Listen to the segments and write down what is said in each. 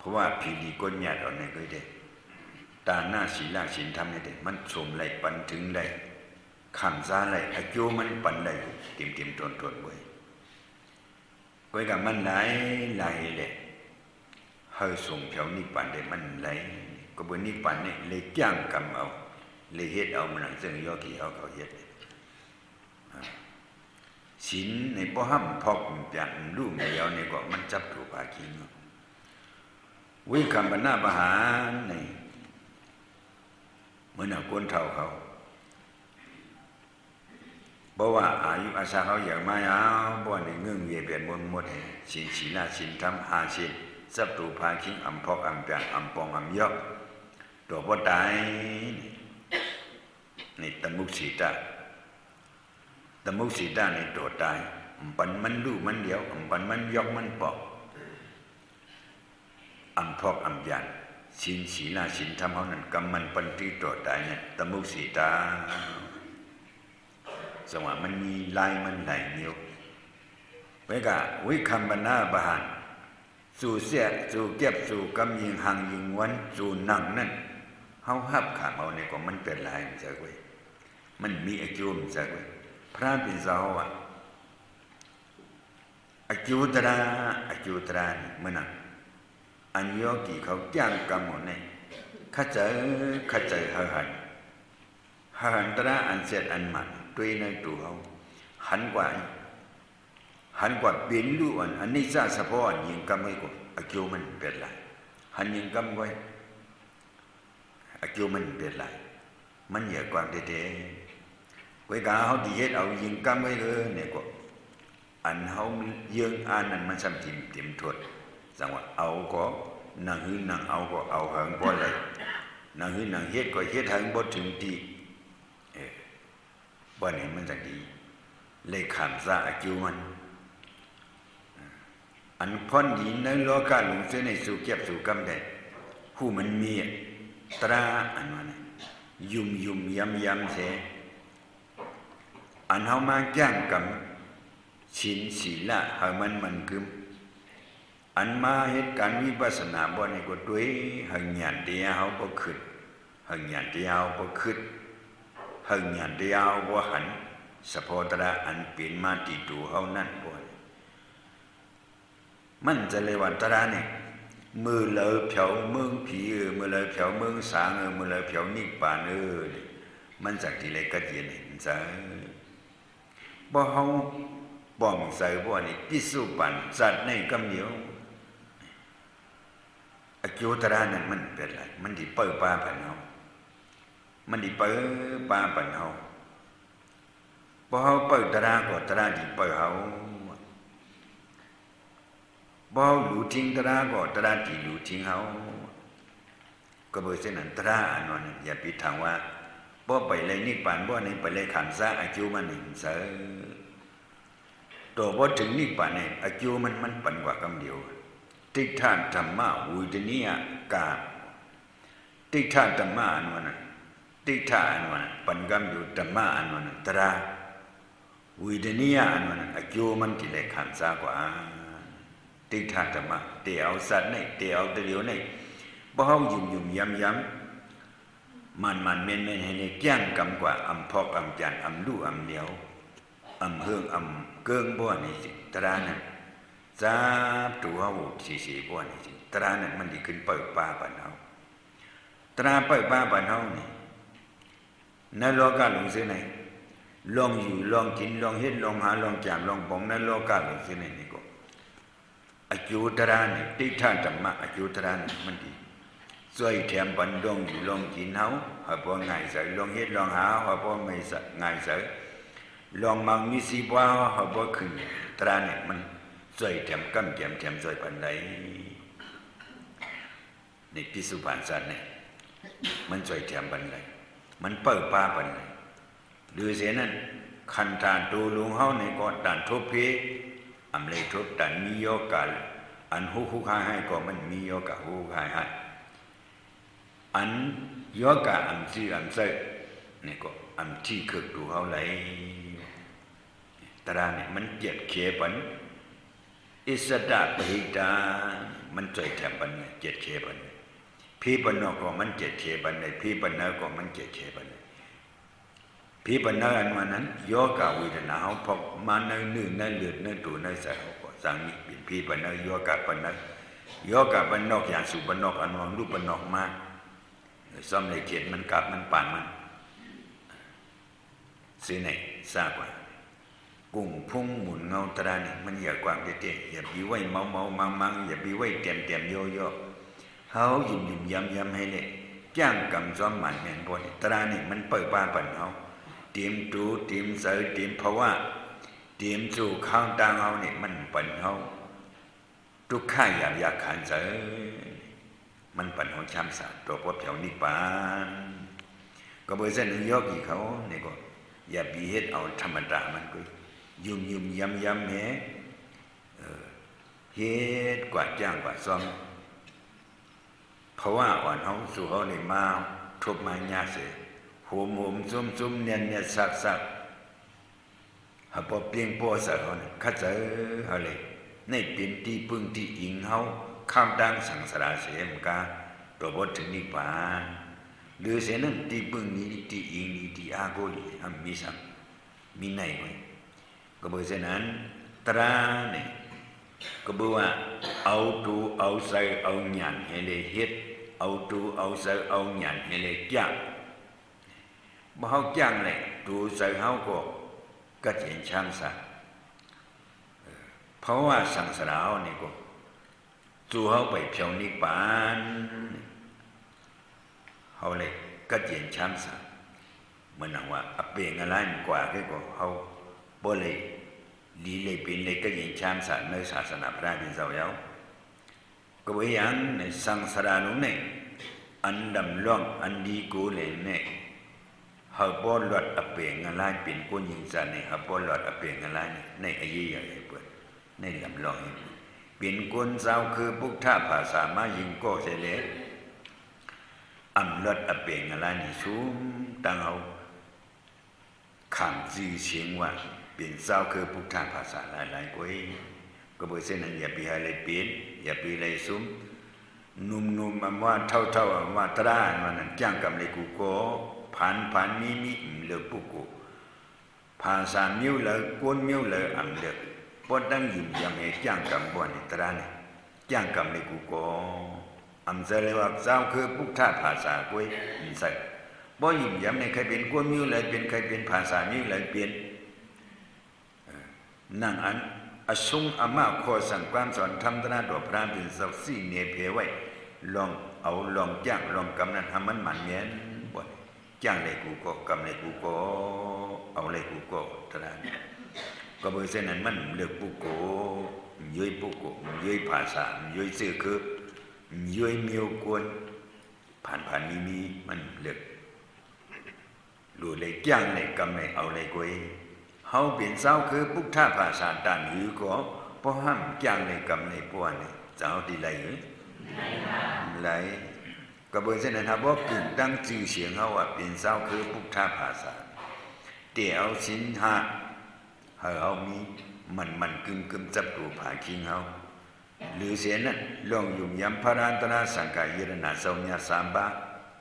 ราะว่าผีดีก้นหยาดเอาในก็ได้ตาหน้าศีลศีลธรรมนี่ได้มันสมไหลปันถึงไหลคำซาไหลอายุมันปันไหลเต็มตนไว้ก็กับมันไหลเลยเฮาส่งเผานิพพานได้มันไหลก็บ่นิพพานนี่เลยจ้างกรรมเอาเลยเฮ็ดเอามันซึ่งโยกีเอาเขาเฮ็ดศีลในบ่ห้ำพอกเปลี่ยนรูปเดียวนี่ก็มันจับถูกภาคีเนาะวิคัมปนาปหารนี่เหมือนคนเฒ่าเขาบอกว่าอายุอาสาเขาอย่างมาเอาบ่ในเงื่อนเวียนเปลี่ยนหมดศีลศีลศีลธรรม5ศีลสัพตุภาคิงอำพอกอำเปลี่ยนอำปองอำยอกตัวบ่ตายนี่ตมุสีตาในตัวตายปันมันรู้มันเดียวปันมันยอกมันปอกอำพอกอำยันศีลศีลศีลธรรมเฮานั้นกำมันปันที่ตัวตายเนี่ยตมุสีตาสว่ามันมีลายมันไหลนิ้วไว้กะวิคัมปนาปหารสู่เสียสู่เก็บสู่กำยิงหังยิงวันสู่นั่งนั่นเฮาหับขาเอาเนี่ยก็มันเป็นลายมันจักเว้ยมันมีอายุมันจักเว้ยพระเป็นสาวะอายุตราเมื่อนั้นอันโยกีเขาจ้างกรรมหมดเนี่ยข้าเจอหันตระอันเสร็จอันมันด้วยในตัวเขาหันกว่าเป็นรู้อันนี้ซาสะพออันยิงกรรมไว้ก่อนอายุมันเป็นไรหันยิงกรรมไว้อายุมันเป็นไรมันเหยื่อกว่าเด็ดไว้กาเขาดีเฮ็ดเอายิงกรรมไว้เลยเนี่ยก็อันเขายิงอันนั้นมันซ้ำทิมทดสังว่าเอาก็นางหื้อนางเอาก็เอาหังบ่เลยนางหื้อนางเฮ็ดก็เฮ็ดหังบ่ถึงที่บ่นี่มันจังดีเลยขามซาอายุมันอันพ้นดีในโลกาหลงเสียในสู่เก็บสู่กรรมได้ผู้มันมีตราอันนั้นยุ่มย้ำเสอันเฮามาจ้างกรรมศีลศีลหามันกึมอันมาเหตุการณ์วิปัสสนาบ่นี่ก็ด้วยหังญาณเดียวเฮาบ่คิดหังญาณเดียวบ่คิดหังญาณเดียวบ่หันสะโพตระอันเป็นมาติตูเฮานั่นบ่มันจะเลยว่าตระนี่มือเลอเผาเมืองผีมือเลอเผาเมืองสางมือเลอเผานิพพานมันจากที่ไรก็เห็นซะบ่เฮาบ่มใส่บ่นี่พิสูจน์ปันสัตว์ในกำเหนียวอโยตระนั้นมันเป็นไรมันดิเปิ้ป้าปันเฮามันดิเปิ้ป้าปันเฮาบ่เฮาเปิ้ตระก็ตระดิเปิ้เฮาบ่เฮาหลูทิ้งตระก็ตระดิหลูทิ้งเฮาก็บ่เช่นนั้นตระอันนั้นอย่าไปทางว่าบ่ไปเลยนิพพานบ่นี่ไปเลยขันธ์ซะอายุมันนี่เสตัวบ่ถึงนิพพานนี่อายุมันปันกว่ากำเดียวติฏฐานธรรมะวิดนิยกาติฏฐานธรรมะอันนั้นติฏฐานอันนั้นปันกำอยู่ธรรมะอันนั้นตระวิดนิยอันนั้นอายุมันที่เลยขันธ์ซะกว่าติฏฐานธรรมะเตเอาสัตว์นี่เตเอาตะเหลียวนี่บ่เฮายุ่มย้ำมันเม่นให้เนี่ยแจ้งกรรมกว่าอำพอกอำจันอำลู่อำเหนียวอำเฮืองอำเกิงบ่นี่สิตรานั้นซาตัวเฮาสิบ่นี่สิตรานั้นมันสิขึ้นเปิดป่าปันเฮาตราเปิดป่าปันเฮานี่ในโลกาหลงเสียไหนลองอยู่ลองกินลองเฮ็ดลองหาลองจามลองปองในโลกาหลงเสียไหนนี่ก็อโยตระนี่ติฏฐานธรรมะอโยตระนี่มันดีสวยแถมบันดงอยู่ลองกินเฮาหาบ่ง่ายใส่ลองเฮ็ดลองหาหาบ่ไม่ง่ายใส่ลองมังมีสิบ่หาบ่ขึ้นตราเนี่ยมันสวยแถมกำแถมสวยปานใดนี่พิสุปานสัตว์เนี่ยมันสวยแถมปานใดมันเปิดป่าปานใดดูเสียนั้นคันธาตูลุงเฮานี่ก็ตันทุเพอำเลยทุตันมีโยกะอันฮู้ให้ก็มันมีโยกะฮู้ให้อันโยกะอันที่อันใส่นี่ก็อันที่คือดูเฮาไหลตราเนี่ยมันเจ็ดเขปันอิสตะปหิตา มันใจแถมปันเนี่ยเจ็ดเคปันพี่ปันนอกก็มันเจ็ดเคปันเลยพี่ปันเนอก็มันเจ็ดเคปันเลยพี่ปันเนออันวันนั้นโยกาวิทนาเขาพอมาเนื้อเนื้อเลือดเนื้อตัวเนื้อใส่เขาก็สั่งมีเป็นพี่ปันเนอโยกาปันเนอโยกาปันนอกอย่างสุปันนอกอันวันรูปปันนอกมากซ้อมในเขียนมันกับมันปั่นมันซื้อไหนทราบว่ากุ้งพุ่งหมุนเงาตราเนี่ยมันอย่ากว้างเตี้ยอย่าบีไว้เมามังอย่าบีไว้เต็มโยเขายุ่มย้ำให้เลยจ้างกำซ้อมหมันแมนพอนี่ตราเนี่ยมันเปิดป้าปั่นเขาเตรียมตูเตรียมเสือเตรียมภาวะเตรียมสู่ข้างตางเขาเนี่ยมันปั่นเขาทุกข้าอยากขันเสือมันปั่นเขาช้ำสารตัวพวกเผียวนิพพานก็เบอร์เส้นยกอีเขาเนี่ยก็อย่าบีเฮ็ดเอาธรรมดามันก็ยุ่มย้ำแหมเฮ็ดกว่าจ้างกว่าซ้อมเพราะว่าอ่อนเขาสู่เขาในมาทุบมาญาเสโหมซุ่มเนี่ยสักหาพอเพียงพอสักเขาเนี่ยคัดเจอเขาเลยในเป็นที่พึ่งที่อิงเขาข้ามดังสังสารเสียมกาตัวบทถึงนิพพานหรือเสียนั้นที่พึ่งนี้ที่อิงนี้ที่อาโกลีมีสัมมีไหนไว้ก็บอกเช่นนั้นตราเนี่ยก็บอกว่าเอาตูเอาใส่เอาหยันให้เลยเฮ็ดเอาตูเอาใส่เอาหยันให้เลยจ้างบ่เฮาจ้างเลยตูใส่เฮาก็เห็นช่างซะเพราะว่าสังสารนี่ก็สู่เฮาไปเพียวนิพพานเฮาเลยก็เห็นช่างซะเหมือนว่าอเปงอะไรกว่าก็เฮาบ่เลยลีเลยเป็นเลยก็ยังชามสารในศาสนาพระเป็นเสาเยาก็ว่าอย่างในสังสารนุเนี่ยอันดำล่องอันดีกูเลยเนี่ยเฮาบ่หลอดอเปงอะไรเป็นคนยิงสารเนี่ยเฮาบ่หลอดอเปงอะไรในอายุใหญ่เปิดในดำล่องเป็นคนเศร้าคือพุทธภาษามายิงก็เสเลอำลอดอเปงอะไรนี่สูงตั้งเอาคำจื่อเสียงว่าเป็นเศร้าคือพุทธภาษาหลายๆคนก็บอกเส้นนั้นอย่าไปอะไรเปลี่ยนอย่าไปอะไรซุ้มนุ่มๆว่าเท่าว่าตราว่านั้นจ้างกำเลยกูก็ผ่านมีเหลือปุกุภาษามิ้วเลยกวนมิ้วเลยอันเด็กพอดังยิ้มยังให้จ้างกำบ่นี่ตราเนี่ยจ้างกำเลยกูก็อันเสเลยว่าเศร้าคือพุทธภาษากุยมีใส่บ่ยิ้มย้ำในใครเป็นกวนมิ้วเลยเป็นใครเป็นภาษามิ้วเลยเปลี่ยนนั่งอันอสุงอามาขอสั่งความสอนธรรมตนาดอกพระเป็นสักสี่เนเพไว้ลองจ้างลองกำนั้นทำมันหมันเมียนบ่นจ้างเลยกูก็กำเลยกูก็เอาเลยกูก็ตราก็เบอร์เส้นนั้นมันเลือกปุโกย้อยปุโกย้อยภาษาย้อยสื่อคือย้อยเมียวกวนผ่านมีมันเลือกรู้เลยจ้างเลยกำเลยเอาเลยกูเฮาเป็นเศร้าคือพุทธภาษาต่างหือก็บ่ห้ามจ้างในกรรมในป้วนนี่เจ้าที่ไหลไหลก็เบิ่งเส้นนั้นบ่กึ่งตั้งชื่อเสียงเฮาว่าเป็นเศร้าคือพุทธภาษาแต่เอาศีล5เฮามีมันกึ่มจับตัวผาคิงเฮาหรือเสียนั้นลองยุ่มยำพระรัตนสังฆายรณะสัญญา3บา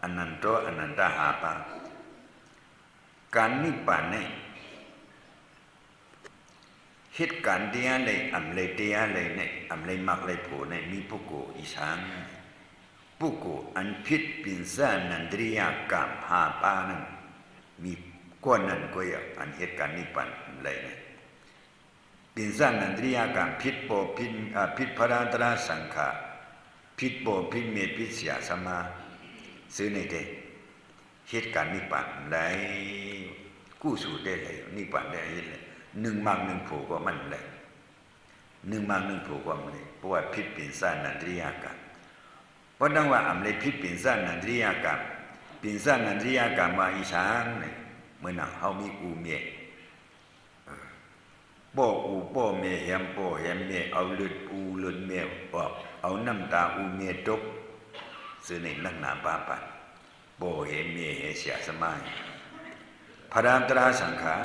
อนันโตอนันตหาปาการนิพพานนี่เหตุการณ์เดียเลยอำเลยเดียเลยเนี่ยอำเลยมักเลยโผเนี่ยมีปุโกอีสานปุโกอันพิษปินซ่านันตริยากรรมหาปานั้นมีก้อนนั้นก็อย่างอันเหตุการณ์นิพพานเลยเนี่ยปินซ่านันตริยากรรมพิษโปพิษพระราตราสังฆาพิษโปพิษเมพิษเสียสมาซื้อในเดเหตุการณ์นิพพานเลยกู้สู่ได้เลยนิพพานได้เลย1 มาก 1 ผูกว่ามันเลย1 มาก 1 ผูกว่ามันเลยเพราะว่าพิษปินซ่านันทริยากรรมเพราะดังว่าอำเลยพิษปินซ่านันทริยากรรมปินซ่านันทริยากรรมว่าอีช้างเนี่ยเมื่อนั้นเฮามีอูเมียบ่อูบ่เมียแหมบ่แหมเมียเอาเลือดอูเลือดเมียออกเอาน้ำตาอูเมียตกซึ่งในนักหนาปาปันบ่เห็นเมียเฮเสียสมัยพระรามตราสังฆา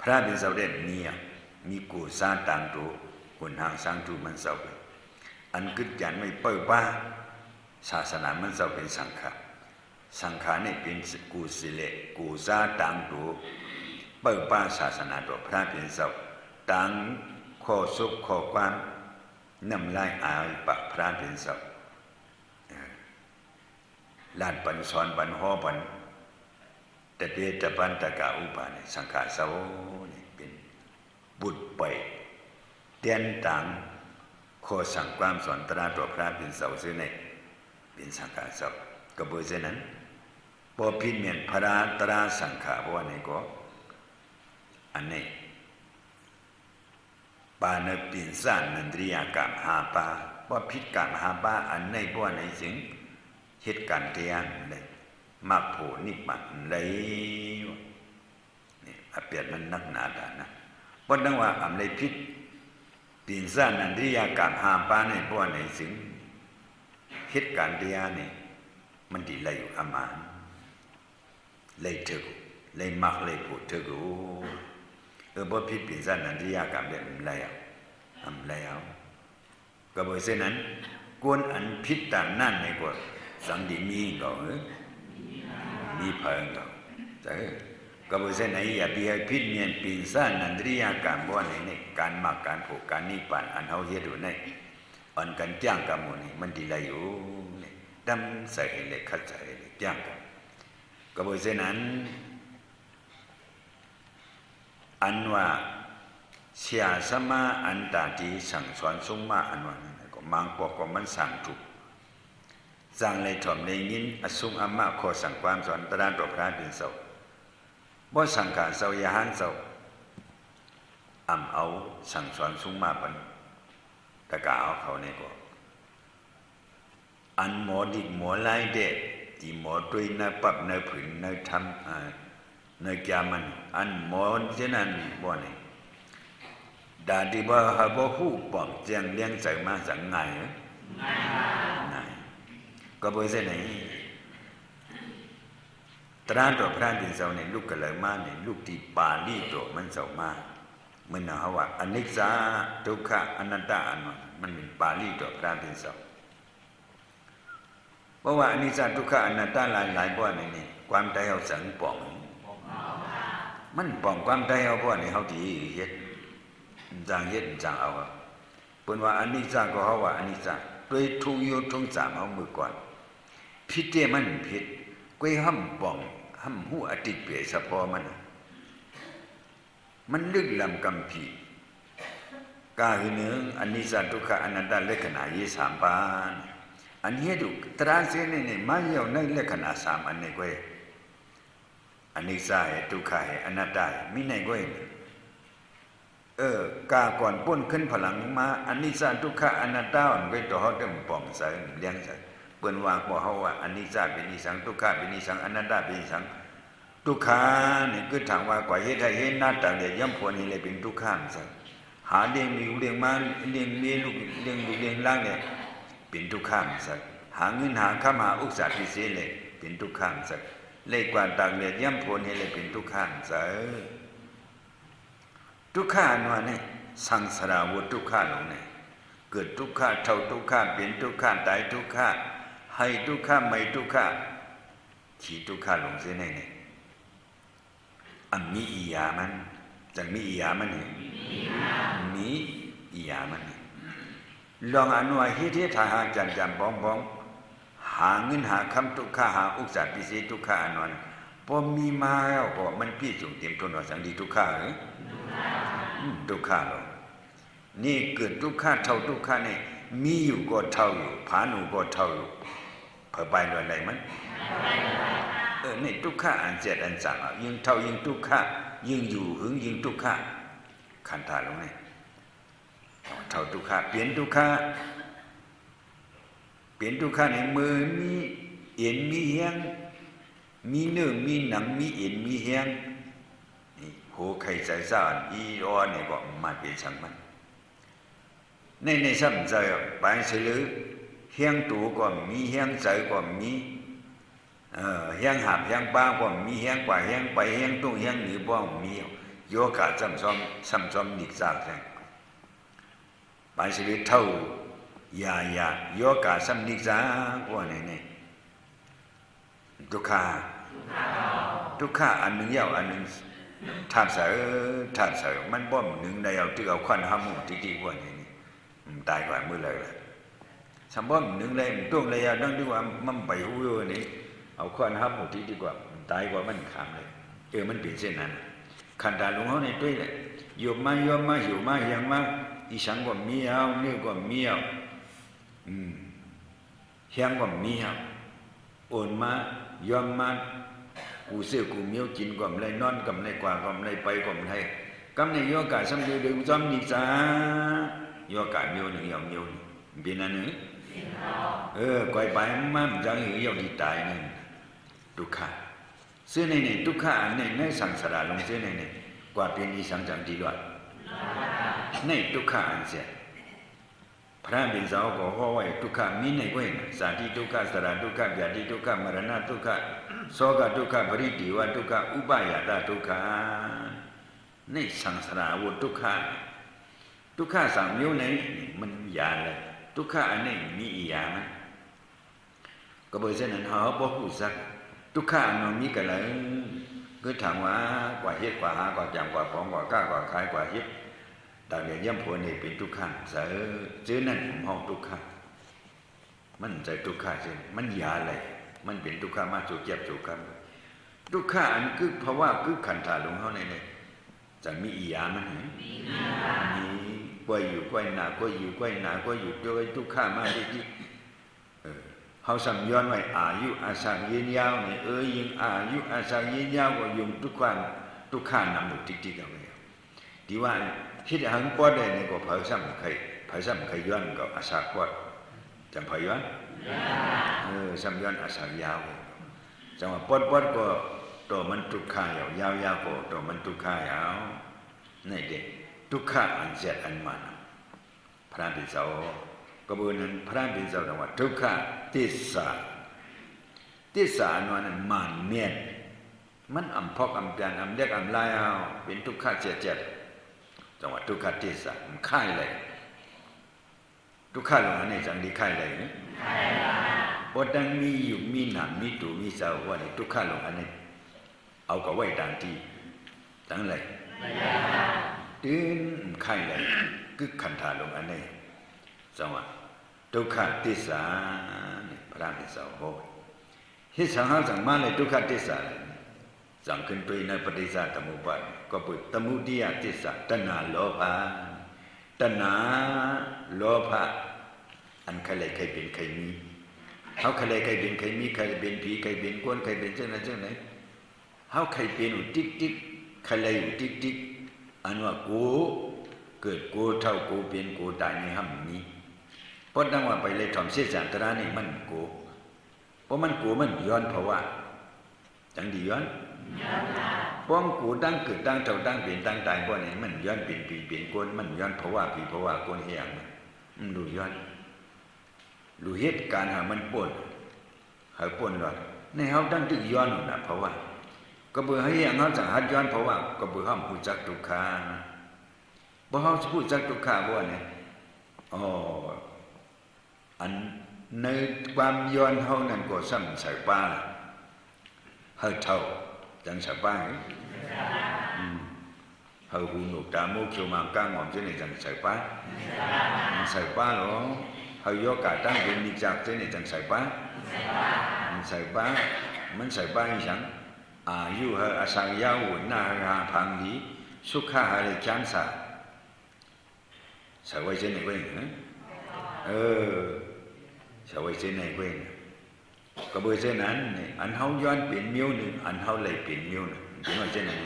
พระเป็นเสาเด่นมีกูสร้างต่างตัวคนห่างสร้างตูมันเสาไป อันกึศยันไม่เปิดว่าศาสนามันเจ้าเป็นสังฆะสังฆาเนี่ยเป็นกูสิเลกูซาตังดูเปิดว่าศาสนาตัวพระเป็นเจ้าตังข้อสุขข้อความน้ำลายอายปะพระเป็นเจ้าลานปันสอนปันห่อปันแต่เดชปันตะกาอุปาเนี่ยสังฆาเสาเนี่ยเป็นบุตรไปเตียนตังข้อสั่งความสอนตราตัวพระเป็นเสาซึ่งในเป็นสังฆาเสาก็บอกเช่นนั้นพอพิมพ์เมียนพระตราสังฆาเพราะว่านี่ก็อันนี้ปานปินสานนันทริยากรรมหาปาว่าพิษกรรมหาปาอันในเพราะว่าในสิ่งเหตุการณ์เทียนเลยมักโผนิบัติเลยนี่อเปียดมันนักหนาดานะเพราะนั้นว่าอำเลยพิษปินสานนันทริยากรรมหาปาในเพราะว่าในสิ่งเหตุการณ์เทียนนี่มันดีเลยอยู่อามาเลยถึกเลยมักเลยพูดถึกบ่พิษปินสานนันทริยากรรมเด็มแล้วก็บอกเช่นนั้นกวนอันพิษตามนั่นในกว่าสังดีมีก็มีเพิ่งก็บอกเช่นไหนอย่าไปให้พิษเมียนปินสานนันทริยากรรมว่าในการมักการผูกการนิพพานอันเฮาเฮ็ดอยู่ในอันกันจ้างกับหมู่นี่มันดีเลยอยู่ดำใส่เลยคัดใส่เลยจ้างกันก็บอกเช่นนั้นอันว่าเสียสมาอันตาจีสั่งสอนสงมาอันว่าก็มังปอกก็มันสั่งถูกสั่งเลยถ่อมในยินอสุงอามาขอสั่งความสอนตราตัวพระเป็นเสาบ่สั่งการเสายาหันเสาเอาสั่งสอนสงมาปันตะกาเอาเขาในก็อันหมอดิหมอไล่เด็ดที่หมอตุยในปับในผืนในทำในแกมันอันหมอเช่นนั้นบ่นี่ดาดิบ่ฮะบ่ฮู้ป้องเจียงเลี้ยงใส่มาสังไงก็บ่ใช่ไหนตราตัวพระดินเสาในลูกก็เลยมาในลูกที่ปาลีตัวมันเสามามันนะว่าอนิจจาทุกขะอนัตตาอันมันเป็นปาลีตัวพระดินเสาเพราะว่าอนิจจาทุกขะอนัตตาหลายๆบ่ในนี้ความใจเฮาสังป้องมันป้องความใจเฮาบ่ในเฮาที่เฮ็ดจังเฮ็ดจังเอาเพิ่นว่าอนิจจาก็เฮาว่าอนิจจาด้วยทุกยุทุกสามเฮามือก่อนผิดเตมันผิดก้อยห้ำป้องห้ำหูอติเปเฉพาะมันลึกลำกำผีกาหือเนืองอนิจจทุกขะอนัตตาลักษณะยี่สามปานอันนี้ดูตราเสนนี่มาเหี่ยวในลักษณะสามอันนี้ก้อยอนิจจาเหตุทุกขะเหตุอนัตตามีในก้อยกาก่อนป้นขึ้นพลังมาอนิจจทุกขะอนัตตาอันไปต่อเฮาเต็มป้องใส่เลี้ยงใส่เปิ้นว่าบ่เฮาว่าอนิจจาเป็นนิสังทุกขะเป็นนิสังอนัตตาเป็นนิสังทุกขานี่คือถามว่ากว่าเฮ็ดให้เห็นหน้าตาเนี่ยย่ำพวนี่เลยเป็นทุกขะซะหาเลี้ยงมีเลี้ยงมาเลี้ยงมีลูกเลี้ยงลูกเลี้ยงหลานเนี่ยเป็นทุกขะซะหาเงินหาค้ามาอุตสาหพิเศษเลยเป็นทุกขะซะเลยกว่าต่างเนี่ยย่ำพวนี่เลยเป็นทุกขะซะทุกขาอันว่านี่สังสารวัฏทุกขาลงเนี่ยเกิดทุกขาเท่าทุกขาเป็นทุกขาตายทุกขาให้ทุกขาไม่ทุกขาขี่ทุกขาลงเสียในเนี่ยอันมีอียามันจังมีอียามันเนี่ยมีอียามันเนี่ยลองอนุว่าฮิเทหาจันบ้องหาเงินหาคำทุกขาหาอุตสาหพิเศษทุกขาอันนั้นพอมีมาแล้วก็มันพี่จุ่มเต็มทนว่าสังดีทุกขาทุกขาหรอกนี่เกิดทุกขาเท่าทุกขาเนี่ยมีอยู่ก็เท่าอยู่ผาหนูก็เท่าอยู่เพื่อไปโดยอะไรมันนี่ทุกขาอันเจ็ดอันสามยิ่งเท่ายิ่งทุกขายิ่งอยู่หึงยิ่งทุกขาขันธาลงเนี่ยเท่าทุกขาเปลี่ยนทุกขาเปลี่ยนทุกขาในมือมีเอ็นมีเฮียงมีเนื้อมีหนังมีเอ็นมีเฮียงโหใครใจซ่านอีรอเนี่ยก็มาเป็นช่างมันในซ้ำใจไปสิหรือเฮียงตูก็มีเฮียงใจก็มีเฮียงหับเฮียงป้าก็มีเฮียงกว่าเฮียงไปเฮียงตุ้งเฮียงหนีบ้องมีโยกะซ้ำซ้อมนิกซากแท้ไปสิหรือเท่า ยายาโยกาสัมนิสากว่าเนี่ยทุกขาทุกขาอันหนึ่งยาวอันหนึ่งถาดเสือมันบ่มหนึ่งในเอาที่เอาควันห้ามูที่ดีกว่านี่ตายกว่ามือเลยสมบ่มหนึ่งเลยมันต้องเลยนั่งดีกว่ามันไปหูเลยนี่เอาควันห้ามูที่ดีกว่าตายกว่ามันขามเลยมันเป็นเช่นนั้นขันตาลงเขาในด้วยเลยโยมมาหิวมายังมาอีสังก็มีเอาเนี่ยก็มีเอาเฮียงก็มีเอาโอนมายอมมากูเสือกูเมียวกินก่อมไรนอนก่อมไรกว่าก่อมไรไปก่อมไรกำในโยกาสัมดูดูจอมนิสาโยกาเมียวหนึ่งยอมเมียวเป็นอันหนึ่งก่อยไปมั่มจังหิวยอมที่ตายนั่นทุกข์ซึ่งในทุกข์อันในสังสารลงซึ่งในกว่าเป็นอีสังจังดีด้วยในทุกข์อันเสียพระบิณฑบาตก็ว่าไว้ทุกข์มีในเว้นสาธิทุกข์สระทุกข์ญาติทุกข์มรณะทุกข์โสกทุกข์ปริเทวทุกข์อุปายาตทุกข์ในสังสารวัฏทุกข์สามမျိုးในมันยาเลยทุกข์อันนี้มีอียามั้ยก็เพราะฉะนั้นเฮาบ่ฮู้จักทุกข์อันนั้นมีกันเลยก็ถามว่ากว่าเฮ็ดกว่าหากว่าจำกว่าฟ้องกว่ากล้ากว่าขายกว่าเฮ็ดต่างเนี่ยย่ำผลนี่เป็นทุกข์ซื้อนั่นเฮาทุกข์มันใจทุกข์ซื่อมันยาเลยมันเป็นทุกข์มาสู่เจ็บสู่กันทุกข์อันคือเพราะว่าคือขันธาลงเฮาในจะมีอียามันมีกว่าอยู่กว่าหน้ากว่าอยู่กว่าหน้ากว่าอยู่ด้วยทุกข์มาที่เฮาสัมย้อนไว้อายุอาศัยยืนยาวนี่ยิ่งอายุอาศัยยืนยาวก็ยุ่งทุกข์นำหนุติกันไว้ที่ว่าคิดหังปอดได้นี่ก็เผาซ้ำใครย้อนก็อาศัยปอดจำเผาย้อนสัมย้อนอาศัยยาวจังว่าปอดก็ตัวมันทุกข์ยาวก็ตัวมันทุกข์ยาวนี่เด็กทุกข์อันเสียอันมันพระบิดาก็บอกนั้นพระบิดาว่าทุกขติสานั้นมันเมียนมันอำพอกอำจานอำเล็กอำลายเอาเป็นทุกขเจ็ดจังหวะทุกขติสามันค่ายเลยทุกขลงอันนี้จังดีค่ายเลยพอดังมีอยู่มีหนามมีตูมีเสาว่านี่ทุกขลงอันนี้เอากับไว้ดังที่จังเลยตื่นค่ายเลยคือขันธาลงอันนี้จังหวะทุกขติสาพระบิดาบอกฮิสังหาสังมาเลยทุกขติสาสังขึ้นไปในปฏิสัตตมุปบาทก็ปุตตมุติยติสาตัณหาโลภะอันใครเลยใครเป็นใครมีเขาใครเลยใครเป็นใครมีใครเป็นผีใครเป็นก้นใครเป็นเจ้าไหนเขาใครเป็นอุติ๊กใครเลยอุติ๊กอันว่ากูเกิดกูเท่ากูเป็นกูตายในห้ำนี้เพราะดังว่าไปเลยทำเสียจานตรานี่มันกูเพราะมันกูมันย้อนเพราะว่าจังดีย้อนป้อมกูตั้งเกิดตั้งเท่าตั้งเปลี่ยนตั้งตายเพราะนี่มันย้อนเปลี่ยนปีเปลี่ยนก้นมันย้อนเพราะว่าปีเพราะว่าก้นเฮียงมันดูย้อนดูเหตุการณ์หามันป่นหาป่นหรอกในเขาตั้งตึกย้อนน่ะเพราะว่าก็เบื่อให้ยังเขาสั่งหัดย้อนเพราะว่าก็เบื่อห้ามผู้จักทุกขาบ่เขาพูดจักทุกขาบ่เนี่ยอันในความย้อนเฮานั่นก็ซ้ำใส่ป้าเฮาเท่าจังใส่ป้าเฮาหูหนวกตามูกเขียวหมากก้างหอมเจนี่จังใส่ป้าใส่ป้าหรอเฮาโยกะตั้งเป็นนิจักเจนี่จังใส่ป้าใส่ป้ามันใส่ป้าอีสังอายุเฮาอาศัยยาวหน้าราพังดีสุขะหาเลยจันสาใส่ไว้เจนี่เว้ยใส่ไว้เจนี่เว้ยก็เบอร์เช่นนั้นนี่อันเฮาย้อนเปลี่ยนมิ้วหนึ่งอันเฮาเลยเปลี่ยนมิ้วหนึ่งถึงว่าเช่นนั้น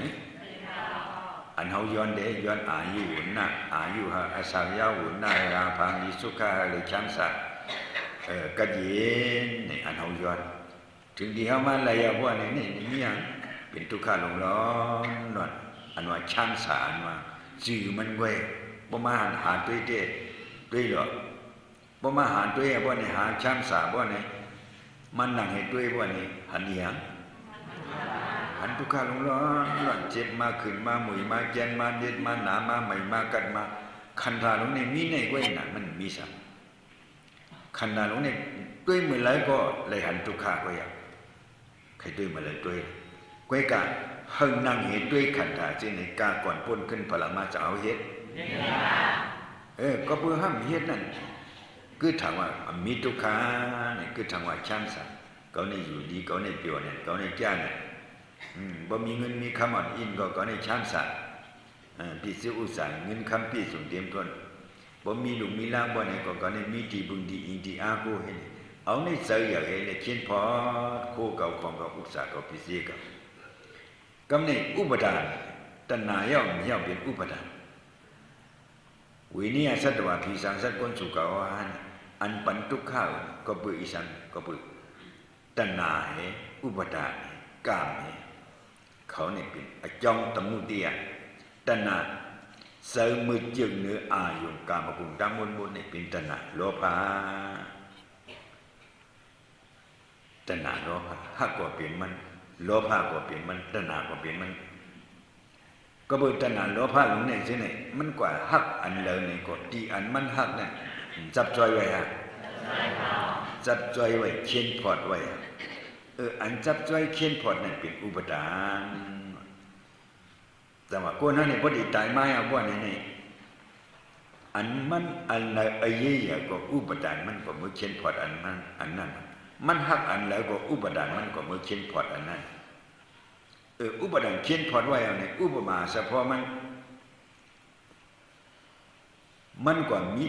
อันเฮาย้อนเด้ย้อนอายุหุ่นหน้าอายุฮะอาศัยยาวหุ่นหน้าราพังยิสุขะเลยช้ำสัตกระเย็นนี่อันเฮาย้อนถึงที่เฮามาอะไรอะว่านี่ยังเป็นทุกข์ลงร้อนนวลอันว่าช้ำสารว่าจื่อมันเว้ยบ่มาหาด้วยเด้ด้วยหรอบ่มาหาด้วยบ่นี่หาช้ำสาบ่นี่มันนั่งให้ด้วยว่านี่หันเหียงหันทุกข์ลงร้อนเจ็บมาขึ้นมาหมุยมาแกนมาเด็ดมาหนามาใหม่มากัดมาคันธาลงในมีในไว้น่ะมันมีสัก ขณะลงเนี่ยด้วยเมื่อไรก็เลยหันทุกขาก็อยากใครด้วยมาเลยด้วยก้อยกะเฮงนั่งเหตุด้วยขันธาเจในกาก่อนพ้นขึ้นพลังมาจะเอาเหตุก็เพื่อห้ามเหตุนั่นคือถามว่ามีทุกขาเนี่ยคือถามว่าชั้นสักเขาในอยู่ดีเขาในเปียวเนี่ยเขาในจ้าเนี่ยบ่มีเงินมีคำอ่อนอินก็เขาในชั้นสักปีซื้ออุตสาหเงินคำปีส่งเตรียมต้นบ่มีลูกมีล้างบ่เนี่ยก็เขาในมีดีบุญดีอินดีอากูเห็นเอาในเสียอย่างเนี้ยเขียนพอคู่เก่าของเขาอุตสาหเขาปีซื้อกับกำเนิดอุปทานตัณหาย่อมเป็นอุปทานวินิยสัตวะพิสังสัตก้นสุขาวานอันปันทุกข้าวก็เบื่ออีสังก็เบื่อตัณหาเหอุปทานกามเหเขาเนี่ยเป็นอจองตมุติยตัณหาเสริมมือจึงเนื้ออายุกามภูมิตามมนเนี่ยเป็นตัณหาโลภะตัณหาโลภะหักก็เปลี่ยนมันโลภะก็เปลี่ยนมันตัณหาก็เปลี่ยนมันก็เบื่อตัณหาโลภะลงเนี่ยใช่ไหมมันกว่าหักอันเลยเนี่ยก็ที่อันมันหักเนี่ยจับจอยไว้ฮะจับจอยไว้เขียนพอดไว้อันจับจอยเขียนพอดเนี่ยเป็นอุปทานแต่ว่าคนนั้นเนี่ยพอดีตายมาอ่ะว่าเนี่ยอันมันอันไหนไอ้เยี่ยก็อุปทานมันก็มือเขียนพอดอันนั้นมันหักอันแล้วก็อุปทานมันก็มือเขียนพอดอันนั้นอุปทานเขียนพอดไว้เอาเนี่ยอุปมาเฉพาะมันก็มี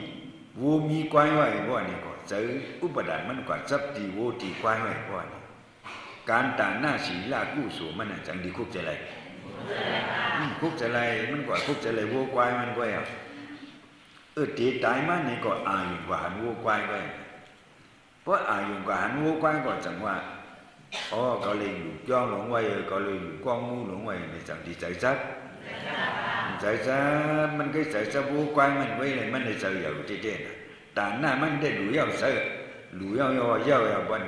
วูมีกวายไว้ว่านี่ก็เจออุปทานมันก็จับตีวูตีกวายไว้ว่านี่การต่างหน้าศีลากู้สู่มันจังดีคุกจะไรคุกจะไรมันก็คุกจะไรวูกวายมันก็อ่ะตีตายมันนี่ก็อายุกว่าหันวูกวายไว้เพราะอายุกว่าหันวูกวายก็จังว่าก็เลยอยู่ย่องหลงไว้ก็เลยอยู่กองมูหลงไว้ในจังดีใจซัดมันcáiใจซับวูกวายมันไว้เลยมันในใจอยู่ที่เด่นแต่หน้ามันได้หลุยเอาเสือหลุยเอาวัน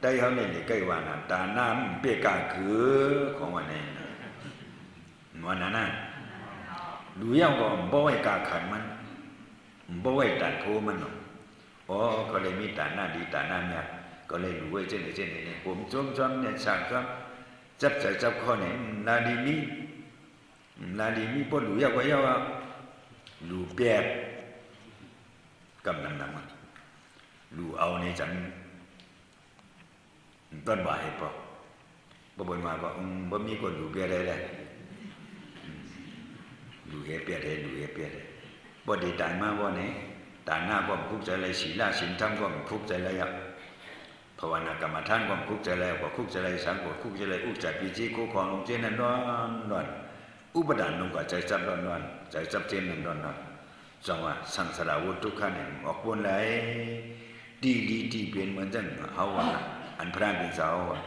ได้เขาเนี่ยใกล้วันแต่หน้ามันเปียกาคือของวันนี้วันนั้นหลุยเอาก็บ่ไว้กาขันมันบ่ไว้ตัดโพมันก็เลยมีแต่หน้าดีแต่หน้าเนี่ยก็เลยรู้ไว้เช่นนี้ผมจมเนี่ยฉากครับจับใจจับข้อเนี่ยลาดีมีพอหลุยเอาไว้เอาหลุเปียกกำลังนำมันหลุเอาเนี่ยจังต้นบ่ายปะบ่นมาก็บ่มีคนหลุเปียกได้เลยหลุเปียกได้บ่ดีตายมาบ่เนี่ยตายหน้าก็คุกใจเลยศีลศีลธรรมก็คุกใจเลยภาวนากรรมฐานความคุกใจแล้วก็คุกใจเลยสังโฆคุกใจเลยอุจจาระปีจีคู่ของลงเจนนั่นนอนอุปทานลงก็ใจจับนอนใจจับเจนนั่นนอนจังว่าสังสารวัฏทุกขันเนี่ยออกบนไหลดีเปลี่ยนเหมือนจังเฮาว่าอันพระเป็นสาวว่า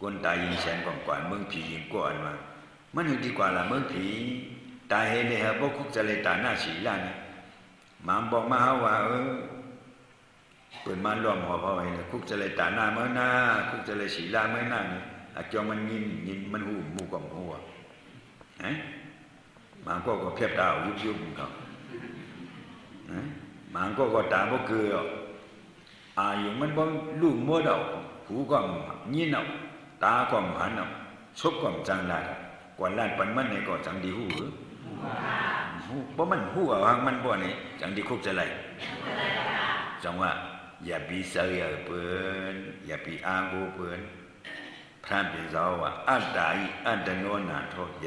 คนตายยิงแสนกว่าเมืองผียิงกว่ามามันอยู่ดีกว่าละเมืองผีตายเห็นเลยฮะบ่คุกใจเลยตาหน้าศีลนี่มาบอกมาเฮาว่าเปิดมาล้อมหัวพ่อไว้เลยคุกจะเลยตาหน้าเมื่อหน้าคุกจะเลยสีลาเมื่อหน้านี่จอมันยินมันหูมูกองหัวมาก็เพียบตายุบเขามาก็ตาบ่คืออยู่มันบ่ลูกมัวดอกหูก็ยินเอาตาก็หันเอาชกก็จังลาดกว่าลาดปันมันนี่ก็จังดีหูเพราะมันหูเอามันบ่นี่จังดีคุกจะเลยจังว่าอย่าปีเสียเปิ้นอย่าปีอ้างกูเปิ้นพระเป็นสาวว่าอัตตาอัตโนนาโทอ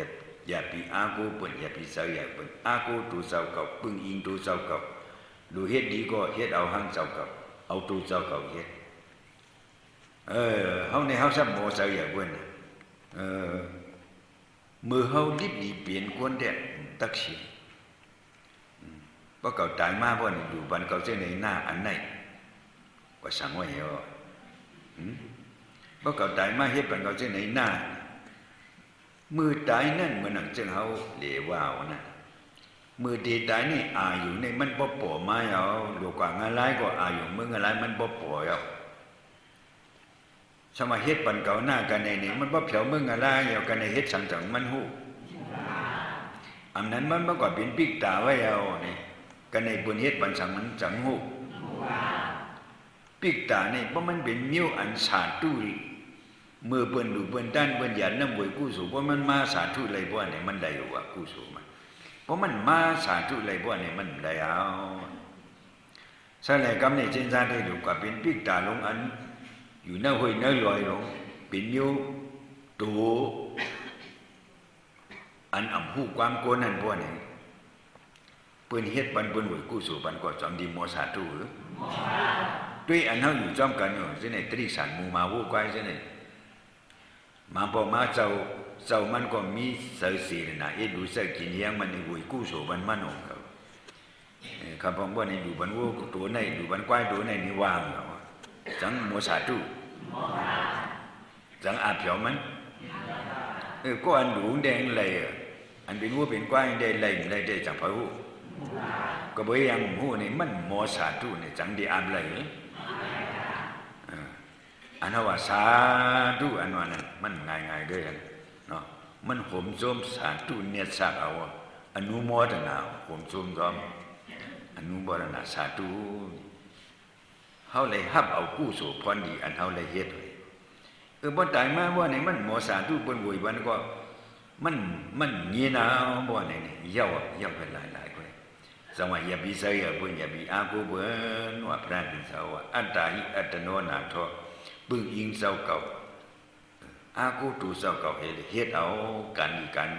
ย่าปีอ้างกูเปิ้นอย่าปีเสียเปิ้นอ้างกูตูเจ้าเก่าปึ้งอิงตูเจ้าเก่าดูเฮ็ดดีก็เฮ็ดเอาหังเจ้าเก่าเอาตูเจ้าเก่าเฮ็ดเฮาในเฮาซับบ่เสียเปิ้นมือเฮาดิบนี่เปลี่ยนกวนแดดตักสิบ่เก่าตายมาบ่นี่อยู่บ้านเก่าเจ้าในหน้าอันไหนก็สั่งไว้เหรอเพราะเขาตายมาเฮ็ดเป็นเขาเช่นไหนหน้ามือตายนั่นเหมือนหนังเจ้าเขาเหลวาวนะมือดีตายนี่อยู่ในมันบ่ป่อไม้เอาลูกกว่างานร้ายก็อยู่มึงอะไรมันบ่ป่อเอาสมาเฮ็ดปันเก่าหน้ากันในนี่มันบ่เผามึงอะไรเอากันในเฮ็ดสังจังมันฮู้อันนั้นมันบ่ก็เป็นปิกตาไว้เอานี่กันในบุญเฮ็ดปันสังมันจังฮู้ ปิกตาเนี่ยเพราะมันเป็นมิ้วอันสาธุเมื่อเปิ้นดูเปิ้นด้านเปิ้นอย่าน้ำบวยกู้สู่เพราะมันมาสาธุเลยเพราะเนี่ยมันได้ว่ากู้สู่มันเพราะมันมาสาธุเลยเพราะเนี่ยมันได้เอาใช่เลยกำเนี่ยเช่นซาได้ดูกับเป็นปิกตาลงอันอยู่หน้าห้วยหน้าลอยลงเป็นมิ้วตัวอันอ่ำหูความโกนนั่นเพราะเนี่ยเปิ้นเฮ็ดปันเปิ้นหวยกู้สู่ปันก็จอมดีมัวสาธุหรือด้วยอันเฮาอยู่จอมกันอยู่เช่นไอ้ตรีสันมูมาวูกไว้เช่นไอ้มาพอมาเจ้ามันก็มีเสือสีนะเอ็ดูเสือกินเลี้ยงมันในหวยกู้สู่มันมันองเขาคำพองว่าในดูบันวูตัวในดูบันควายตัวในนี่ว่างเหรอจังมัวสาธุจังอาเผียวมันก็อันดูแดงเลยอันเป็นวัวเป็นควายได้เลยได้จังพะหูก็บ่ยังหูนี่มันมัวสาธุนี่จังดีอาบเลยอันนั้นว่าสาธุอันนั้นมันง่ายๆด้วยกันเนาะมันห่มโจมสาธุเนี่ยสักเอาอนุโมทนาห่มโจมซ้อมอนุโมทนาสาธุเฮาเลยรับเอากู้สู่พรดีอันเฮาเลยเฮ็ดบ่ตายมาว่าไหนมันหมอสาธุเปิ้นโวยวันก็มันเงียนาบ่ไหนนี่ยาวเป็นหลายคนสมัยอย่าบิเสยเปิ้นอย่าบิอากูเปิ้นว่าพระปิสาวะอัตตาหิอัตโนนาโทปึ้งอิงเศร้าเก่าอากูตูเศร้าเก่าเฮ็ดเอาการ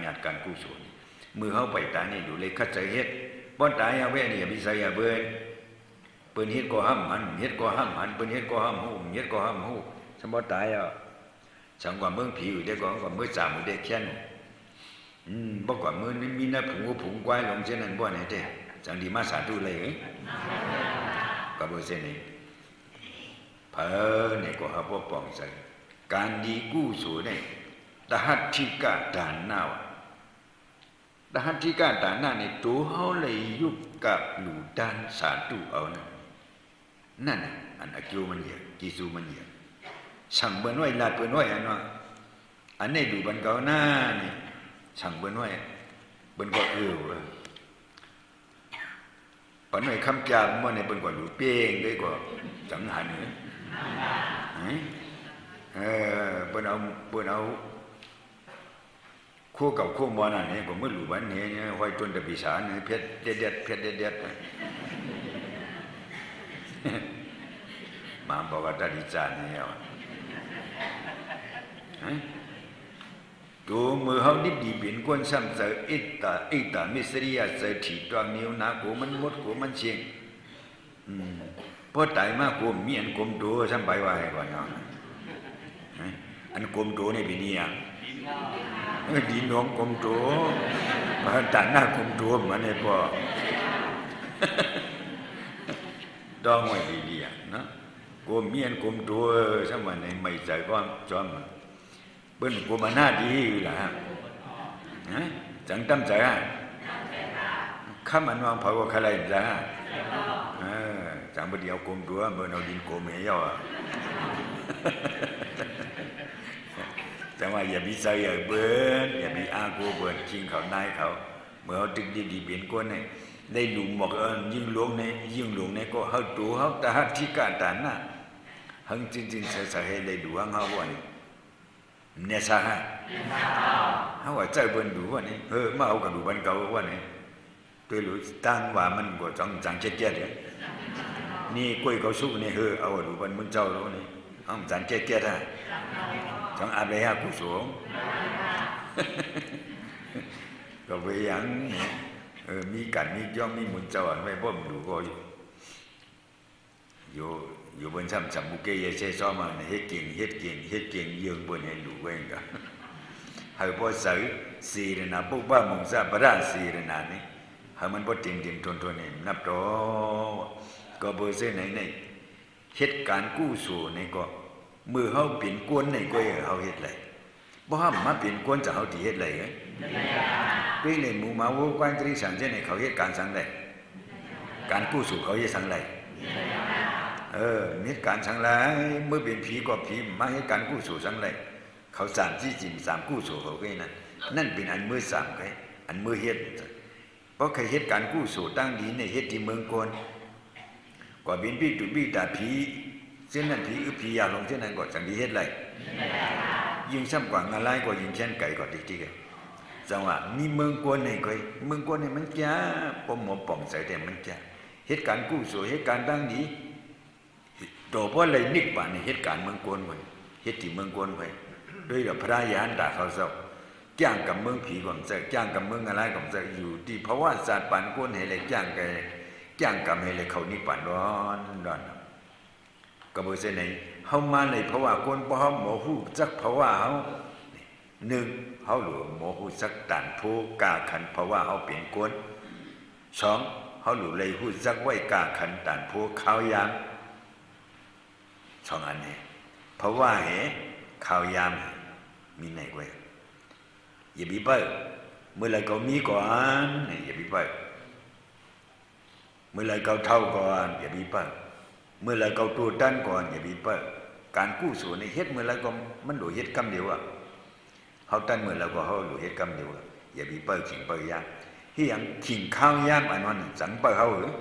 ญาติการกุศลมือเฮาไปตานี่ดูเลยคัดใจเฮ็ดบ่ตายเอาแว่นี่อย่าบิเสยเปิ้นเฮ็ดก็ห้ำหันเฮ็ดก็ห้ำหันเปิ้นเฮ็ดก็ห้ำฮู้เฮ็ดก็ห้ำฮู้สมบ่ตายอ่ะสังกว่าเมืองผีอยู่ได้ก็ว่ามื้อสามมื้อได้แค่นบ่กว่ามื้อนี้มีหน้าผงกวายลงเช่นนั้นบ่ไหนเด้จังดีมาสาธุเลยก็บ่เช่นนี้เพิ่นนี่ก็หาบ่ป้องใส่การดีกู้สู่เนี่ยตหัตถิกะดานนาวตหัตถิกะดานะนี่ตัวเฮาเลยยุบกับหลู่ด้านสาธุเอานั่นอันอกิวมันเหี้ยกิสูมันเหี้ยสั่งเบิ่นไว้ลาดเบิ่นไว้อันว่าอันนี้ดูบันเก่าหน้านี่สั่งเบิ่นไว้เบิ่นก็ปันไว้คำจามว่าในเบิ่นก็หลู่เป้งได้ก็จังหันเบิ่นเอาคู่เก่าคู่บ่นั่นนี่ผมบ่รู้บันนี้ห้อยต้นตะปีศาจนี่เพชรเด็ดมาบอกว่าตาดิจานนี่เอาตัวมือเฮานิดดีเป็นคนซ้ำเสออิตามิสริยะเสถีตวงนิ้วนากูมันหมดกูมันเชียงพอตายมากูมีอันกลมตัวซ้ำไปว่าให้ก่อนเนาะอันกลมตัวนี่เป็นนี่อ่ะดีน้องกลมตัวมาตัดหน้ากลมตัวมันเนี่ยพอดองไว้ดีๆอ่ะเนาะกูมีอันกลมตัวซ้ำว่าในไม่ใจก็จอมเปิ้นกูมาหน้าดีอยู่ล่ะจังตั้มใจข้ามันวางเผาก็ใครจ้ะจังบ่เดียวกลมตัวเบิ่นเอาดินโกเมยอ่ะจังว่าอย่าบิใส่อย่าเบิ่นอย่าบิอากูเบิ่นชิงเขานายเขาเมื่อตึกดีๆเป็นคนนี่ได้หลุมบอกยิ่งหลวงในก็เฮาตัวเฮาตาหัตถิกะตานะหังจริงๆใส่ให้ได้ดูหังเฮาว่านี่เนี่ยซะฮะเฮาว่าใจเบิ่นดูว่านี่มาเอากระดูกบันเก่าว่านี่ตัวรู้ตั้งว่ามันก็จังเจ็ดๆนี่กล้วยเขาสุกนี่เอากระดูกบันมึงเจ้าแล้วนี่เอาจังเจ็ดๆฮะจังอาบเลยฮะผู้สูงก็ไปยังมีกันมีย่อมมีมุนเจ้าอันไว้บ่มดูก็อยู่บนซ้ำบุกเกยเชซ้อมาเฮ็ดเก่งยืงบนให้ดูเว้งกะให้บ่ใส่สีนะปุบ้ามงซาบราสีนะนี่ให้มันบ่ติ่มทนนี่นับต่อก็บ่เส้นไหนเฮ็ดการกู้สู่นี่ก็มือเฮาเป็นกวนนี่ก็เฮาเฮ็ดเลยบ่ห้ามมาเป็นกวนจะเฮาสิเฮ็ดเลยด้วยเลยหมู่มาวูกวางตรีสังเจนี่เขาเฮ็ดการสังได้การกู้สู่เขาเฮ็ดสังได้มีการสังหลายเมื่อเป็นผีก็ผีมาให้การกู้สู่สังไรเขาสามที่จริง3กู้สู่เขาก็นั่นเป็นอันมือ3ไงอันมือเฮ็ดเพราะใครเฮ็ดการกู้สู่ตั้งดีในเฮ็ดที่เมืองโกนกว่าเป็นพี่ตุบี้ตาผี เส้นนั้นผีผีอยากลงเส้นนั้นก็จังดีเฮ็ดไรยิงซ้ำกว่างอะไรก็ยิงเช่นไก่ก็ติ๊กๆจังว่ามีเมืองกวนนี่ก็เมืองกวนนี่มันจ้าปมหมอป่องใส่แต่มันจ้าเหตุการณ์กู้สู้เหตุการณ์ตั้งนี้ตัวเพราะอะไรนิกป่านในเหตุการณ์เมืองกวนไว้เหตุที่เมืองกวนไว้ด้วยพระยานด่าเขาเศร้าจ้างกับเมืองผีก่อนเสียจ้างกับเมืองอะไรก่อนเสียอยู่ที่ภาวะศาสตร์ปานกวนให้เลยจ้างกับให้เลยเขานิป่านร้อนก็บ่เส้นไหนเฮามาเลยเพราะว่าคนบ่เฮาหมอฮู้จักเพราะว่าเฮา1เฮาหลวงหมอฮู้จักตานโพกาขันเพราะว่าเฮาเป็นกวน2เฮาหลวเลยฮู้จักไว้กาขันตานโพข้าวยาม2อันนี้เพราะว่าเหข้าวยามมีไหนไว้อย่าบีเปิ้ลเมื่อไรก็มีก่อนอย่าบีเปิ้ลเมื่อไรก็เท่าก่อนอย่าบีเปิ้ลเมื่อไรก็ตัวด้านก่อนอย่าบีเปิ้ลการกู้สู้ในเฮ็ดเมื่อไรก็มันโดยเฮ็ดกำเดียวเฮาตั้นเมื่อไรก็เฮาโดยเฮ็ดกำเดียวอย่าบีเปิ้ลขิงเปิ้ลยามเฮียงขิงข้าวยามอันนั้นสังเปิ้ลเฮาหรือ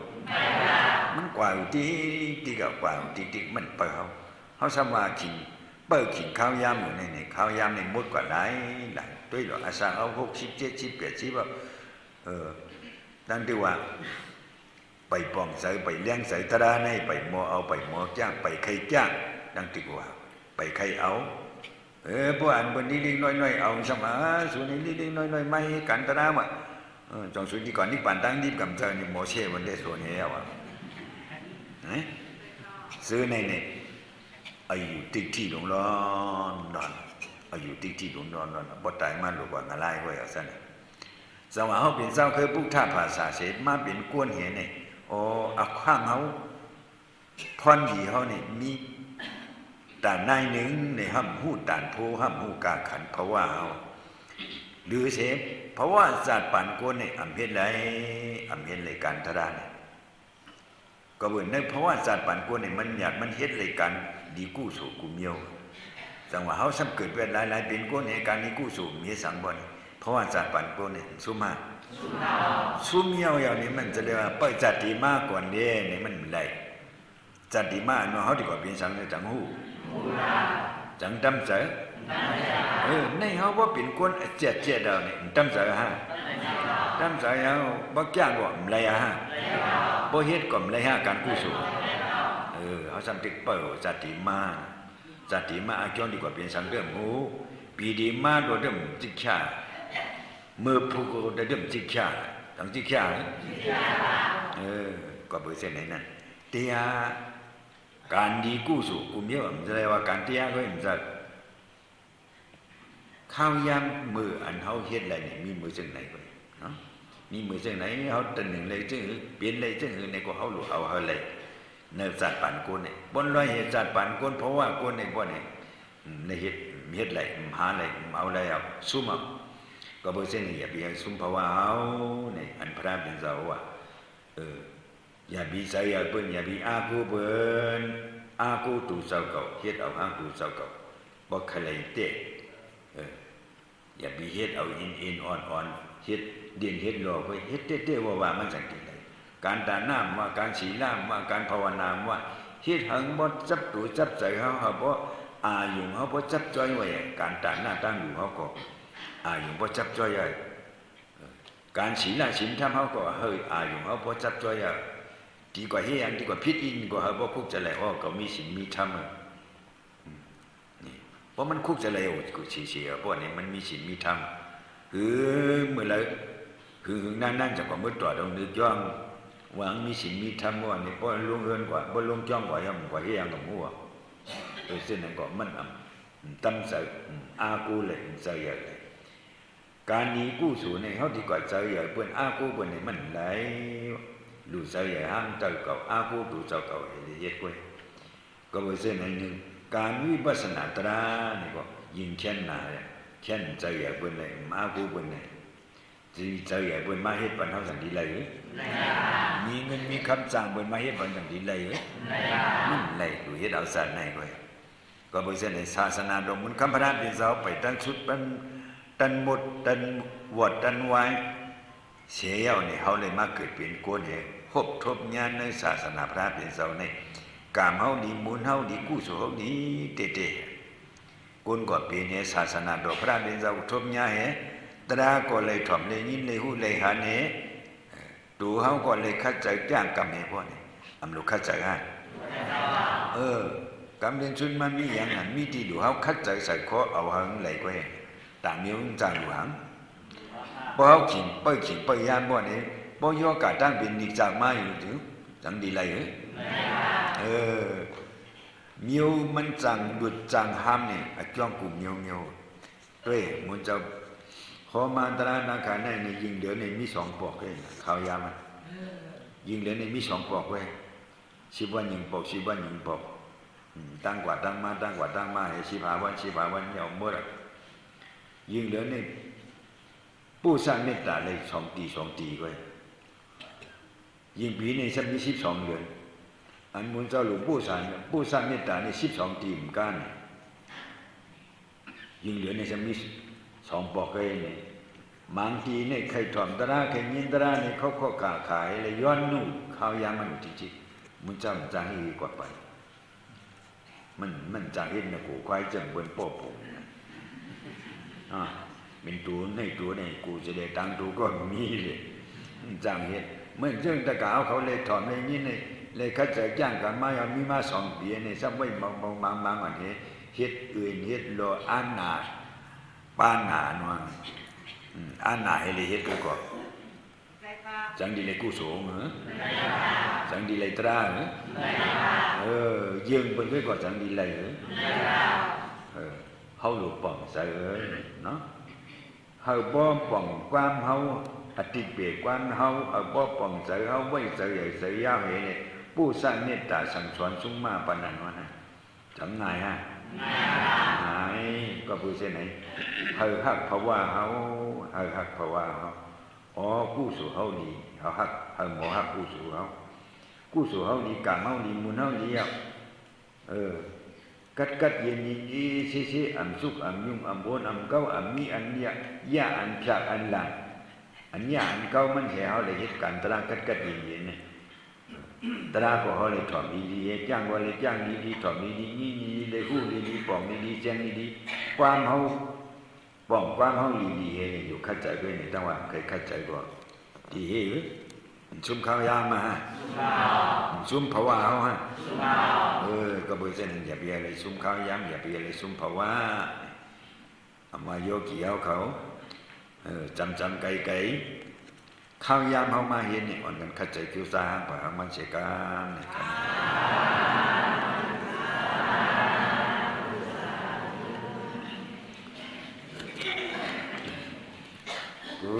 มันกว่าที่ก็กว่าที่มันเปิ้ลเฮาซ้ำว่าขิงเปิ้ลขิงข้าวยามอยู่ในข้าวยามในหมดกว่าหลายด้วยหรออาสาเอา60 70 80ว่าตั้งที่ว่าไปป้องใส่ไปเลี้ยงใส่ตราในไปหมอเอาไปหมอจ้างไปใครจ้างดังที่ว่าไปใครเอาพวกอันบนนี้ลิงน้อยๆเอาสมาส่วนนี้ลิงน้อยๆไม่กันตรามาจงสุดที่ก่อนนี่ป่านตั้งรีบกำเจอนี่หมอเช่วันได้ส่วนนี้แล้วซื้อในอายุติ๊กที่หลงร้อนอายุติ๊กที่หลงร้อนบ่ตายมาหลกว่าอะไรไว้เอาซะนี่สว่าเฮาเป็นเจ้าเคยปลุกท่าภาษาเสร็จมาเป็นกวนเห็นนี่อักข้างเฮาพรดีเฮานี่มีตานายหนึ่งในห้ำหู้ตานโพห้ำหู้กาขันเพราะว่าเฮาหรือเสพเพราะว่าศาสตร์ปานกวนนี่อำเฮ็ดไรการทรานี่ก็เบิ่นในเพราะว่าศาสตร์ปานกวนนี่มันอยากมันเฮ็ดรายการดีกู้สู่กูเมียวจังว่าเฮาซ้ํเกิดเวทหลายๆเป็นกวนในการนี้กู้สู่มีสังบ่นี่เพราะว่าศาสตร์ปานกวนนี่สุมาสุเมียวอย่างนี้มันจะเรียกว่าปจัตติมาก่อนเด้นี่มันไหลจัตติมาเนาะเฮาดีกว่าเป็นสังจังฮู้จังตำเสในเฮาบ่เป็นคนเจ็ดดาวนี่ตำเสฮะตำเสเฮาบ่จ้างบ่ไหลฮะบ่เฮ็ดก็ไหลฮะการกู้สู่เฮาซ้ํติกเปิ้จัตติมาอาจอนดีกว่าเป็นสังเรื่องหมู่ปีดีมาโดดมจิกชาเมื่อผู้ก็ได้ดมจิกชาตั้งจิกชาก็เบอร์เส้นไหนนั่นเตียการดีกู้สู่กูเมียวมันจะเรียกว่าการเตียก็มันจะข้าวยามมืออันเฮาเฮ็ดอะไรนี่มีมือจังไหนบ่เนาะมีมือจังไหนเฮาตันหนึ่งเลยจังเปลี่ยนเลยจังในก็เฮารู้เอาเลยในศาสตร์ปานโกนนี่บ่ร้อยเฮ็ดศาสตร์ปานโกนเพราะว่าโกนนี่บ่นี่ในเฮ็ดอะไรหาอะไรเอาอะไรเอาซุ่มก็บ่เส้นอย่าไปซุ่มเพราะว่าเฮานี่อันพระเป็นเจ้าว่าอย่าบีใส่อย่าเปิ้นอย่าบีอากูเปิ้นอากูตู่เจ้าเก่าเฮ็ดเอาอากูเจ้าเก่าบ่คลายเตะอย่าบีเฮ็ดเอาอินอ่อนเฮ็ดเดียนเฮ็ดรอไว้เฮ็ดเตะๆว่ามันจังซี่ได้การตาน้ำว่าการศีลว่าการภาวนาว่าเฮ็ดหังบ่จับตู่จับใจเฮาบ่อายุเฮาบ่จับจ้อยไว้การตาหน้าตั้งอยู่เฮาก็อายุบ่จับจ้อยการศีลศีลธรรมเฮาก็เฮ้ยอายุเฮาบ่จับจ้อยดีกว่าเฮียนดีกว่าผิดอินกว่าเฮาบ่คุกจะแล้วก็มีศีลมีธรรมนี่เพราะมันคุกจะแล้วกูเฉยๆเพราะนี่มันมีศีลมีธรรมเมื่อไรนั่นจะก็มื้อตัวดองนึกย่องหวังมีศีลมีธรรมว่านี่บ่ลงเฮือนกว่าบ่ลงจ้องกว่าย่ำกว่าเฮียนกับหมู่เส้นนั้นก็มันตำใส่อากูเลยใส่เลยการนี้กู้สู่ในเฮาดีกว่าใส่ใหญ่เปิ้นอากูเปิ้นนี่มันไหลลู่ใส่ใหญ่ห้างเจ้าเก่าอากูตู่เจ้าเก่าเฮ็ดไว้ก็บ่เส้นไหนนึงการวิปัสสนาตรานี่ก็ยิ่งแค่นหน้าแค่นใจใหญ่เปิ้นเลยอากูเปิ้นนี่สิใจใหญ่เปิ้นมาเฮ็ดปันเฮาสังดีเลยมีเงินมีคำสั่งเปิ้นมาเฮ็ดปันสังดีเลยมันไหลดูเฮ็ดเอาซะไหนก็บ่เส้นในศาสนาดมุนคำพระเป็นเจ้าไปตั้งชุดตันหมดตันวดตันไว้เสียเอานี่เฮาเลยมาเกิดเป็นโกนเฮครบทบญาณในศาสนาพระเป็นเจ้านี่ กามเฮาดีมูลเฮาดีกุศลเฮาดีเตกุนก็เป็นเนี่ยศาสนาดอกพระเดชเจ้าทบญาเหตราก็เลยถ่อมเลยยินเลยหูเลยหาเนตูเฮาก็เลยคัดใจจ้างกรรมให้พ่อนี่อำลูกคัดใจให้กรรมเรียนชุนมันมีอย่างนั้นมีที่ดูเฮาคัดใจใส่คอเอาหังไหลก็เห็นต่างนิ้วจางหลวงบ่เฮาขิงเปิ้ขิงเปิ้ยานบ่นี่บ่ย่อกะตั้งเป็นนิจากมาอยู่ถึงจังดีไรmiêuมันจังดุดจังห้ามนี่ไอ้จ้องกูmiêuด้วยมันจะพอมาตรานาคาในยิงเดือนในมี2ปอกเองข่าวยามันยิงเดือนในมี2ปอกเว้ย10วันยิงปอก10วันยิงปอกตั้งกว่าตั้งมาให้15วันยาวหมดยิงเดือนในผู้สร้างเมตตาเลย2ตีเว้ยยิงปีในสัก22เดือนอันมุนเจ้าหลวงผู้สร้างเมตตาใน12ตีเหมือนกันยิงเหลือในสมิ2ปอกเองนี่บางทีในใครถ่อมตระใครยินตระในเขาก็กาขายเลยย้อนนู่ข้าวยามันจริงๆมุนเจ้ามันจะให้กว่าไปมันจะเห็นนะกูควายจังบนป้อผมเป็นตัวในกูจะได้ตังตัวก็มีเลยจังเห็นเมื่อเรื่องตะกาวเขาเลยถอนในนี้เลยคัดใจจ้างกันมาเอามีมา2ปีในซ้ำไว้บางอันนี้เฮ็ดอื่นเฮ็ดรออ่านหน้าป้านหน้านัวอ่านหน้าให้เลยเฮ็ดก็จังดีเลยกู้โสงจังดีเลยตรายืงเพิ่นไว้ก็จังดีเลยเฮาหลุดป่องใส่เนาะเฮาบ่ป่องความเฮาอติเปกความเฮาบ่ป่องใส่เฮาไว้ใส่ใหญ่ใส่ยาวให้เนี่ยผู้สร้างเมตตาสั่งสอนสูงมาปานนั้นว่านะจังไงฮะไงก็ผู้เช่นไหนเฮาฮักภาวะเฮาฮักภาวะเฮากู้สู่เฮาดีเฮาฮักเฮาหมอฮักกู้สู่เฮาดีกามเฮาดีมูลเฮาดีกัดเย็นยีซีอำสุกอำยุ่งอำบนอำเก้าอำมีอันเนี้ยย่าอันพลักอันหลังอันเนี้ยอันเก้ามันเหี่ยวเลยเหตุการณ์ตรากัดเย็นเนี่ยตราก็เขาเลยถอดดีจ้างว่าเลยจ้างดีถอดดีนี่เลยหู้ดีป่องดีแจ้งดีความเฮาป่องความเฮาดีอยู่คัดใจด้วยในจังหวะเคยคัดใจก็ดีซุ่มข้าวยามมาซุ่มภาวะเฮาฮะก็บ่เช่นอย่าไปอะไรซุ่มข้าวยามอย่าไปอะไรซุ่มภาวะมาโยกีเอาเขาจำไกลข้าวยามเฮามาเห็นนี่อ่อนกันคัดใจคิวสร้างพระมันเสกันนะครับกุ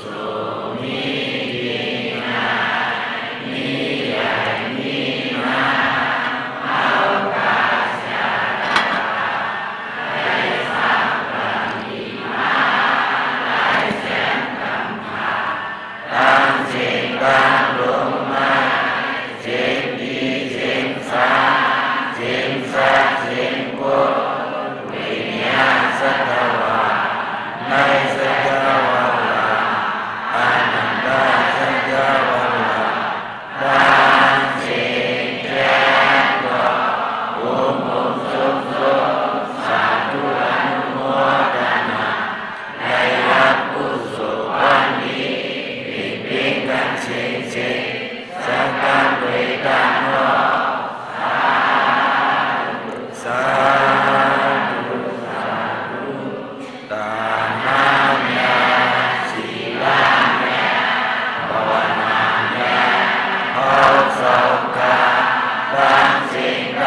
ศลมีสิ่งใด